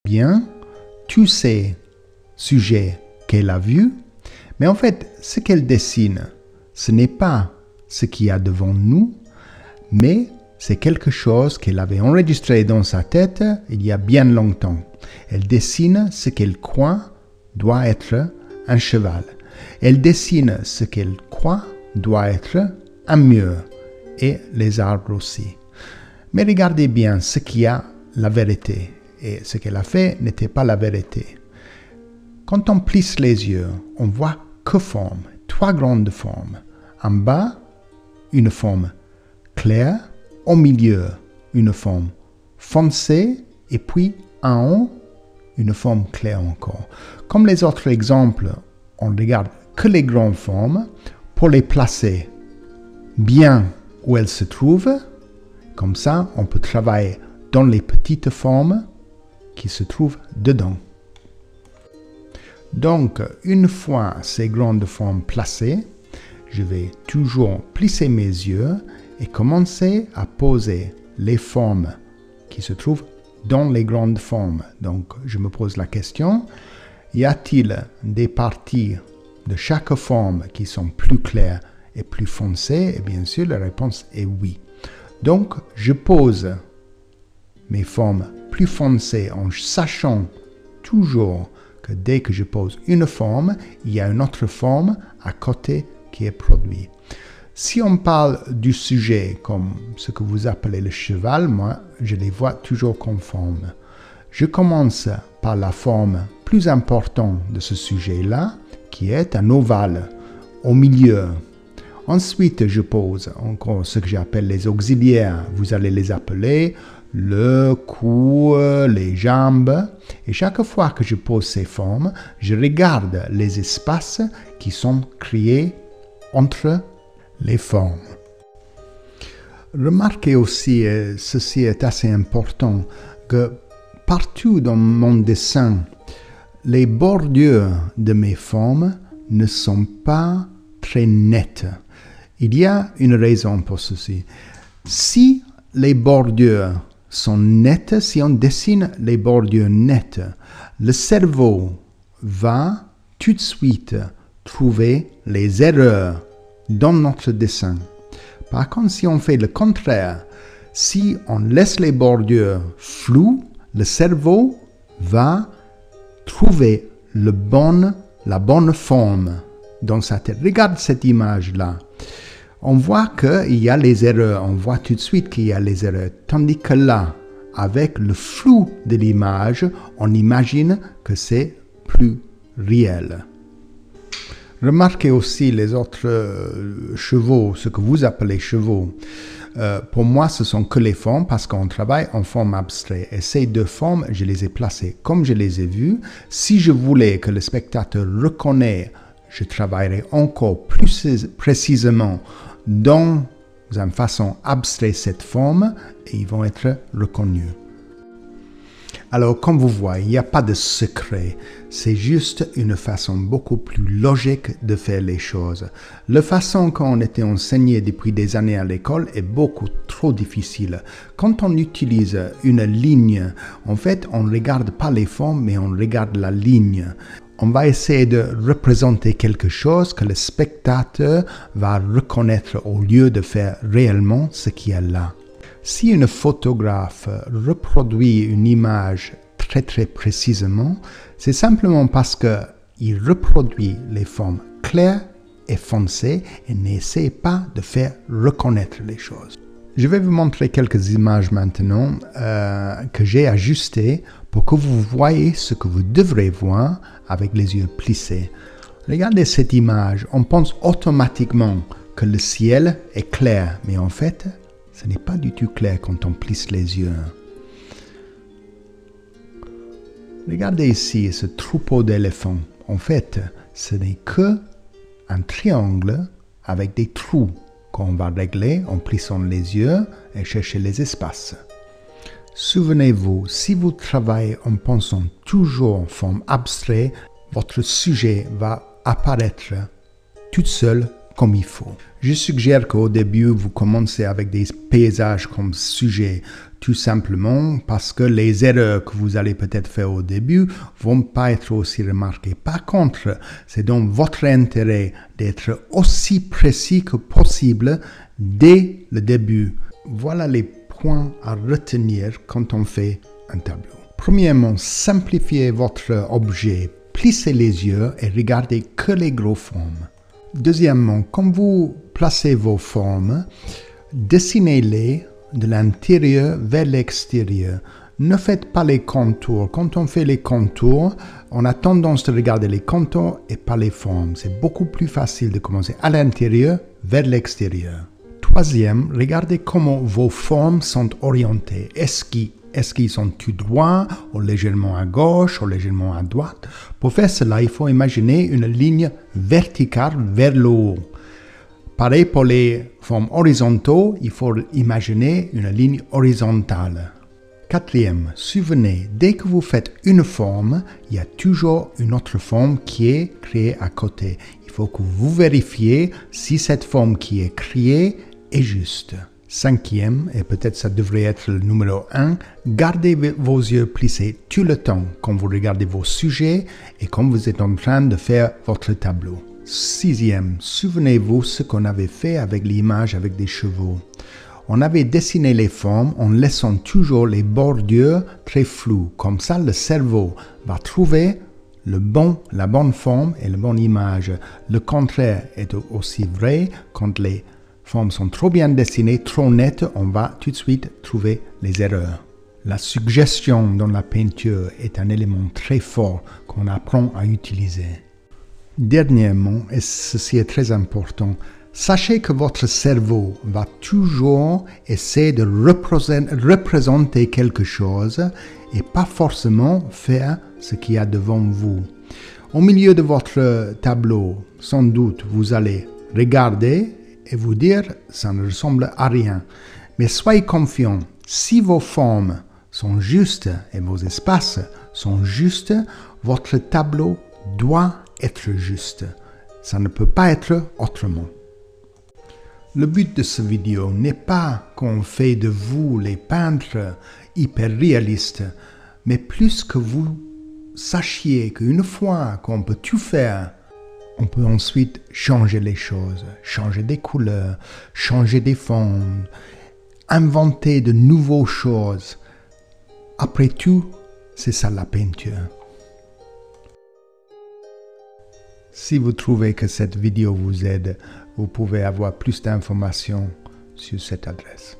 bien tous ces sujets qu'elle a vus, mais en fait, ce qu'elle dessine, ce n'est pas ce qu'il y a devant nous, mais c'est quelque chose qu'elle avait enregistré dans sa tête il y a bien longtemps. Elle dessine ce qu'elle croit doit être un cheval. Elle dessine ce qu'elle croit doit être un mur et les arbres aussi. Mais regardez bien ce qu'il y a la vérité. Et ce qu'elle a fait n'était pas la vérité. Quand on plisse les yeux, on voit que formes, 3 grandes formes. En bas, une forme claire, au milieu, une forme foncée, et puis en haut, une forme claire encore. Comme les autres exemples, on regarde que les grandes formes pour les placer bien où elles se trouvent. Comme ça, on peut travailler dans les petites formes qui se trouvent dedans. Donc, une fois ces grandes formes placées, je vais toujours plisser mes yeux et commencer à poser les formes qui se trouvent dans les grandes formes. Donc, je me pose la question, y a-t-il des parties de chaque forme qui sont plus claires et plus foncées? Et bien sûr, la réponse est oui. Donc, je pose mes formes plus foncées en sachant toujours que dès que je pose une forme, il y a une autre forme à côté qui est produite. Si on parle du sujet comme ce que vous appelez le cheval, moi, je les vois toujours comme formes. Je commence par la forme plus importante de ce sujet-là, qui est un ovale au milieu. Ensuite, je pose encore ce que j'appelle les auxiliaires. Vous allez les appeler le cou, les jambes. Et chaque fois que je pose ces formes, je regarde les espaces qui sont créés entre les formes. Remarquez aussi, et ceci est assez important, que partout dans mon dessin, les bordures de mes formes ne sont pas très nettes. Il y a une raison pour ceci. Si les bordures sont nettes, si on dessine les bordures nettes, le cerveau va tout de suite trouver les erreurs dans notre dessin. Par contre, si on fait le contraire, si on laisse les bordures floues, le cerveau va trouver la bonne forme dans sa tête. Regarde cette image-là. On voit qu'il y a les erreurs, on voit tout de suite qu'il y a les erreurs. Tandis que là, avec le flou de l'image, on imagine que c'est plus réel. Remarquez aussi les autres chevaux, ce que vous appelez chevaux. Pour moi, ce sont que les formes parce qu'on travaille en forme abstraite. Et ces 2 formes, je les ai placées comme je les ai vues. Si je voulais que le spectateur reconnaisse, je travaillerai encore plus précisément dans une façon abstraite cette forme et ils vont être reconnus. Alors, comme vous voyez, il n'y a pas de secret. C'est juste une façon beaucoup plus logique de faire les choses. La façon qu'on était enseigné depuis des années à l'école est beaucoup trop difficile. Quand on utilise une ligne, en fait, on ne regarde pas les formes, mais on regarde la ligne. On va essayer de représenter quelque chose que le spectateur va reconnaître au lieu de faire réellement ce qu'il y a là. Si un photographe reproduit une image très très précisément, c'est simplement parce qu'il reproduit les formes claires et foncées et n'essaie pas de faire reconnaître les choses. Je vais vous montrer quelques images maintenant que j'ai ajustées pour que vous voyez ce que vous devrez voir avec les yeux plissés. Regardez cette image, on pense automatiquement que le ciel est clair, mais en fait, ce n'est pas du tout clair quand on plisse les yeux. Regardez ici ce troupeau d'éléphants. En fait, ce n'est qu'un triangle avec des trous qu'on va régler en plissant les yeux et chercher les espaces. Souvenez-vous, si vous travaillez en pensant toujours en forme abstraite, votre sujet va apparaître tout seul comme il faut. Je suggère qu'au début, vous commencez avec des paysages comme sujet, tout simplement parce que les erreurs que vous allez peut-être faire au début vont pas être aussi remarquées. Par contre, c'est dans votre intérêt d'être aussi précis que possible dès le début. Voilà les points à retenir quand on fait un tableau. Premièrement, simplifiez votre objet, plissez les yeux et regardez que les gros formes. Deuxièmement, quand vous placez vos formes, dessinez-les de l'intérieur vers l'extérieur. Ne faites pas les contours. Quand on fait les contours, on a tendance de regarder les contours et pas les formes. C'est beaucoup plus facile de commencer à l'intérieur vers l'extérieur. Troisième, regardez comment vos formes sont orientées. Est-ce qu'ils sont tout droits, ou légèrement à gauche, ou légèrement à droite? Pour faire cela, il faut imaginer une ligne verticale vers le haut. Pareil pour les formes horizontales, il faut imaginer une ligne horizontale. Quatrième, souvenez, dès que vous faites une forme, il y a toujours une autre forme qui est créée à côté. Il faut que vous vérifiez si cette forme qui est créée est juste. Cinquième, et peut-être ça devrait être le numéro 1, gardez vos yeux plissés tout le temps quand vous regardez vos sujets et quand vous êtes en train de faire votre tableau. Sixième, souvenez-vous ce qu'on avait fait avec l'image avec des chevaux. On avait dessiné les formes en laissant toujours les bordures très floues. Comme ça, le cerveau va trouver la bonne forme et la bonne image. Le contraire est aussi vrai quand les formes sont trop bien dessinées, trop nettes, on va tout de suite trouver les erreurs. La suggestion dans la peinture est un élément très fort qu'on apprend à utiliser. Dernièrement, et ceci est très important, sachez que votre cerveau va toujours essayer de représenter quelque chose et pas forcément faire ce qu'il y a devant vous. Au milieu de votre tableau, sans doute, vous allez regarder et vous dire « ça ne ressemble à rien ». Mais soyez confiants, si vos formes sont justes et vos espaces sont justes, votre tableau doit être juste. Ça ne peut pas être autrement. Le but de cette vidéo n'est pas qu'on fait de vous les peintres hyper réalistes, mais plus que vous sachiez qu'une fois qu'on peut tout faire, on peut ensuite changer les choses, changer des couleurs, changer des formes, inventer de nouvelles choses. Après tout, c'est ça la peinture. Si vous trouvez que cette vidéo vous aide, vous pouvez avoir plus d'informations sur cette adresse.